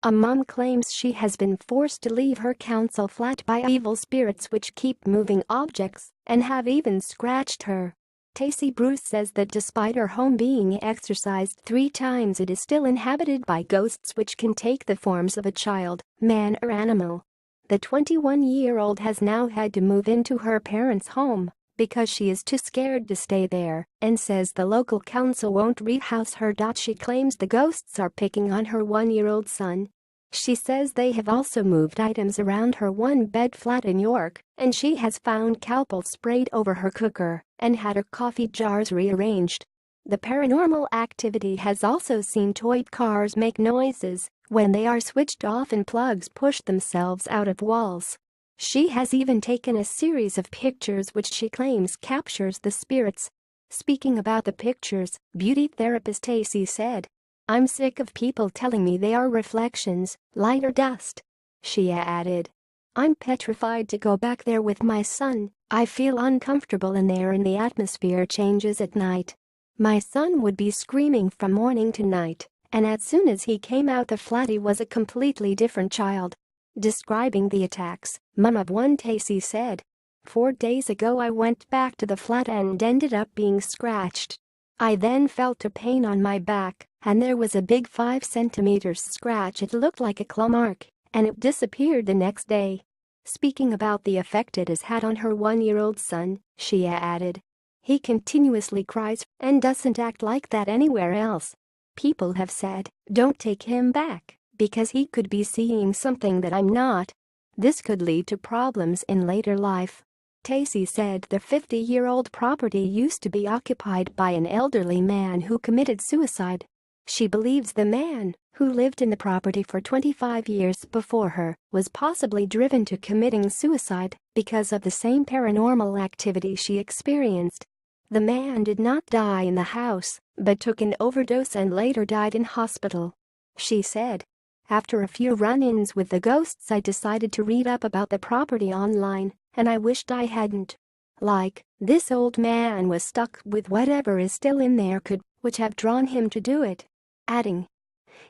A mom claims she has been forced to leave her council flat by evil spirits which keep moving objects and have even scratched her. Tacy Bruce says that despite her home being exorcised 3 times, it is still inhabited by ghosts which can take the forms of a child, man or animal. The 21-year-old has now had to move into her parents' home because she is too scared to stay there and says the local council won't rehouse her. She claims the ghosts are picking on her 1-year-old son. She says they have also moved items around her 1-bed flat in York, and she has found cowpole sprayed over her cooker and had her coffee jars rearranged. The paranormal activity has also seen toy cars make noises when they are switched off and plugs push themselves out of walls. She has even taken a series of pictures which she claims captures the spirits. Speaking about the pictures, beauty therapist Tacy said, "I'm sick of people telling me they are reflections, light or dust." She added, "I'm petrified to go back there with my son. I feel uncomfortable in there and the atmosphere changes at night. My son would be screaming from morning to night, and as soon as he came out the flat he was a completely different child." Describing the attacks, mom of one Tacy said, "4 days ago I went back to the flat and ended up being scratched. I then felt a pain on my back, and there was a big 5 centimeters scratch. It looked like a claw mark, and it disappeared the next day." Speaking about the effect it has had on her 1-year-old son, she added, "He continuously cries and doesn't act like that anywhere else. People have said, 'Don't take him back, because he could be seeing something that I'm not. This could lead to problems in later life.'" Tacy said the 50-year-old property used to be occupied by an elderly man who committed suicide. She believes the man, who lived in the property for 25 years before her, was possibly driven to committing suicide because of the same paranormal activity she experienced. The man did not die in the house, but took an overdose and later died in hospital. She said, "After a few run-ins with the ghosts I decided to read up about the property online, and I wished I hadn't. Like, this old man was stuck with whatever is still in there which have drawn him to do it." Adding,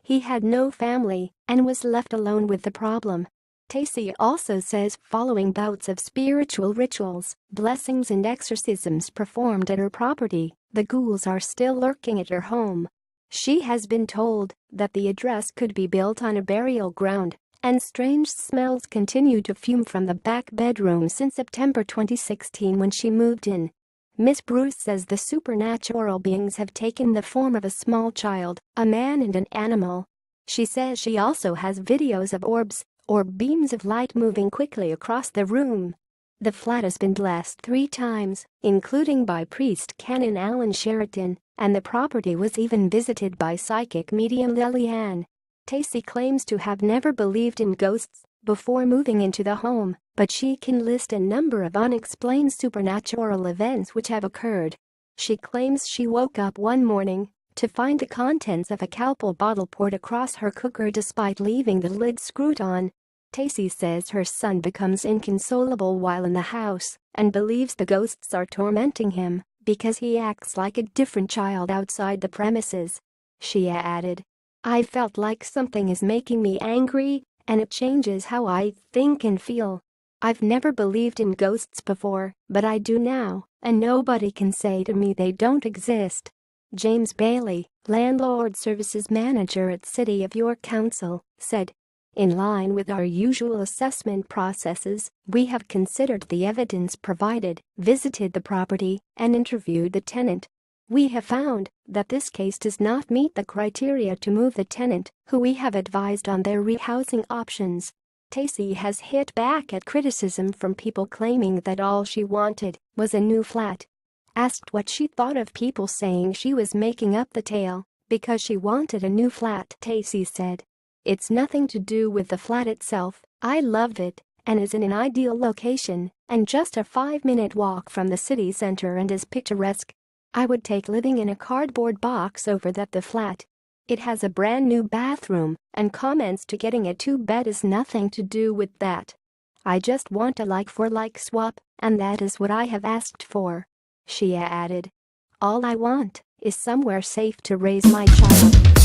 "He had no family and was left alone with the problem." Tacy also says following bouts of spiritual rituals, blessings and exorcisms performed at her property, the ghouls are still lurking at her home. She has been told that the address could be built on a burial ground, and strange smells continue to fume from the back bedroom since September 2016 when she moved in. Miss Bruce says the supernatural beings have taken the form of a small child, a man and an animal. She says she also has videos of orbs, or beams of light moving quickly across the room. The flat has been blessed 3 times, including by priest Canon Alan Sheraton, and the property was even visited by psychic medium Lillian. Tacy claims to have never believed in ghosts before moving into the home, but she can list a number of unexplained supernatural events which have occurred. She claims she woke up one morning to find the contents of a cowpole bottle poured across her cooker despite leaving the lid screwed on. Tacy says her son becomes inconsolable while in the house and believes the ghosts are tormenting him because he acts like a different child outside the premises. She added, "I felt like something is making me angry, and it changes how I think and feel. I've never believed in ghosts before, but I do now, and nobody can say to me they don't exist." James Bailey, Landlord Services Manager at City of York Council, said, "In line with our usual assessment processes, we have considered the evidence provided, visited the property, and interviewed the tenant. We have found that this case does not meet the criteria to move the tenant, who we have advised on their rehousing options." Tacy has hit back at criticism from people claiming that all she wanted was a new flat. Asked what she thought of people saying she was making up the tale because she wanted a new flat, Tacy said, "It's nothing to do with the flat itself. I love it and is in an ideal location and just a 5-minute walk from the city center and is picturesque. I would take living in a cardboard box over that. The flat. It has a brand new bathroom and comments to getting a 2-bed is nothing to do with that. I just want a like-for-like swap, and that is what I have asked for." She added, "All I want is somewhere safe to raise my child."